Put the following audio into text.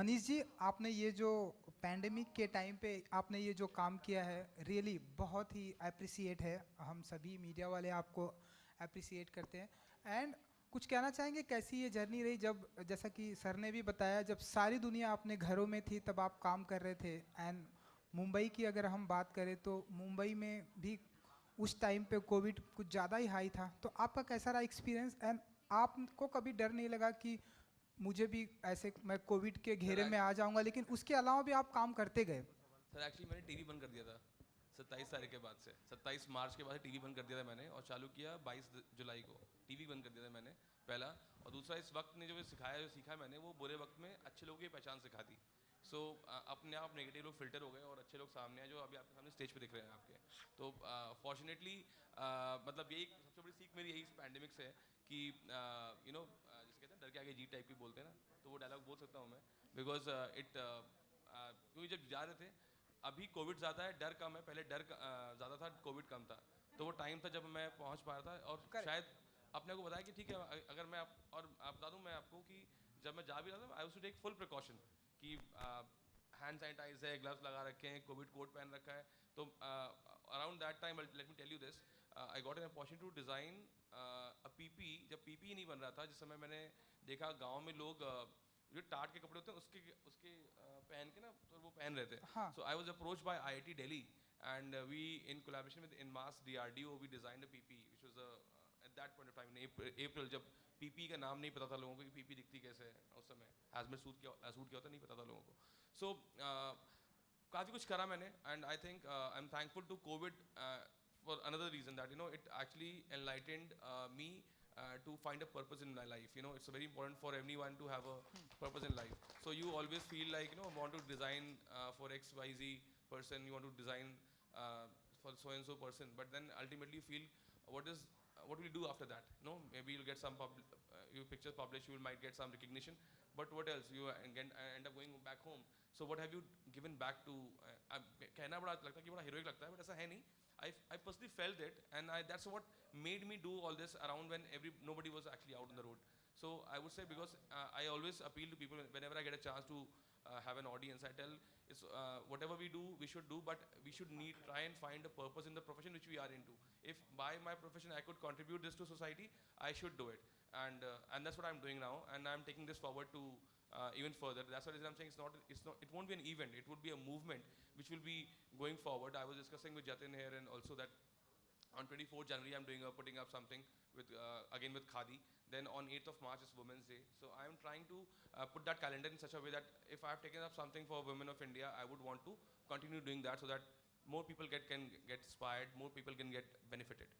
मनीष जी, आपने ये जो पैंडेमिक के टाइम पे आपने ये जो काम किया है, रियली बहुत ही अप्रिसिएट है। हम सभी मीडिया वाले आपको अप्रिसिएट करते हैं। एंड कुछ कहना चाहेंगे, कैसी ये जर्नी रही, जब जैसा कि सर ने भी बताया, जब सारी दुनिया अपने घरों में थी तब आप काम कर रहे थे। एंड मुंबई की अगर हम बात करें तो मुंबई में भी उस टाइम पे कोविड कुछ ज़्यादा ही हाई था। तो आपका कैसा रहा एक्सपीरियंस? एंड आपको कभी डर नहीं लगा कि मुझे भी ऐसे मैं कोविड के सर घेरे में आ जाऊंगा, लेकिन उसके अलावा भी आप काम करते गए? सर एक्चुअली मैंने टीवी बंद कर दिया था 27 तारीख के बाद से। 27 मार्च के बाद टीवी बंद कर दिया था मैंने, और चालू किया 22 जुलाई को। टीवी बंद कर दिया था मैंने पहला। और दूसरा, इस वक्त ने जो सिखाया, जो सीखा मैंने, वो बुरे वक्त में अच्छे लोगों की पहचान सिखा दी। सो अपने आप नेगेटिव लोग फिल्टर हो गए और अच्छे लोग सामने आए, जो अभी आपके सामने स्टेज पे दिख रहे हैं आपके। तो फॉर्चुनेटली मतलब यही सबसे बड़ी सीख मेरी यही इस पैंडेमिक से है कि जिसे कहते हैं डर के आगे जीत टाइप की बोलते हैं ना, तो वो डायलॉग बोल सकता हूँ मैं। बिकॉज क्योंकि जब जा रहे थे, अभी कोविड ज़्यादा है, डर कम है। पहले डर ज़्यादा था, कोविड कम था। तो वो टाइम था जब मैं पहुंच पा रहा था, और करेक्ट। शायद अपने को बताया कि ठीक है, अगर मैं बता दूं मैं आपको कि जब मैं जा भी रहा था, I was to take full precaution कि हैंड सैनिटाइज है, ग्लव्स लगा रखे हैं, कोविड कोट पहन रखा है। तो around that time, let me tell you this, I got an opportunity to design a PP. जब पीपी नहीं बन रहा था, जिस समय मैंने देखा गांव में लोग जो टाट के कपड़े होते हैं उसके उसके पहन के ना, तो वो पहन रहे थे। हाँ। So I was approached by IIT Delhi, and we, in collaboration with INMAS DRDO, we designed a PP which was at that point of time in April, जब PP का नाम नहीं पता था लोगों को कि PP दिखती कैसे है उस समय, हैजमेट सूट क्या होता नहीं पता था लोगों को। सो काफ़ी कुछ करा मैंने, and I think I am thankful to COVID for another reason, that it actually enlightened me to find a purpose in my life. It's very important for everyone to have a purpose in life. So you always feel like, want to design for XYZ person, you want to design for so and so person, but then ultimately you feel what will you do after that? Maybe you'll get some your pictures published, you might get some recognition, but what else? You again end up going back home. So what have you given back to? कहना बड़ा लगता है कि बड़ा heroic लगता है, but ऐसा है नहीं. I personally felt it, and that's what made me do all this around when nobody was actually out on the road. So I would say, because I always appeal to people whenever I get a chance to have an audience. I tell, it's whatever we do, we should do, but we should try and find a purpose in the profession which we are into. If by my profession I could contribute this to society, I should do it, and that's what I'm doing now, and I'm taking this forward to even further. That's the reason I'm saying it won't be an event. It would be a movement which will be going forward. I was discussing with Jatin here, and also that on 24th January I'm putting up something with again with Khadi. Then on 8th of March is Women's Day. So I'm trying to put that calendar in such a way that if I've taken up something for women of India, I would want to continue doing that, so that more people can get inspired, more people can get benefited.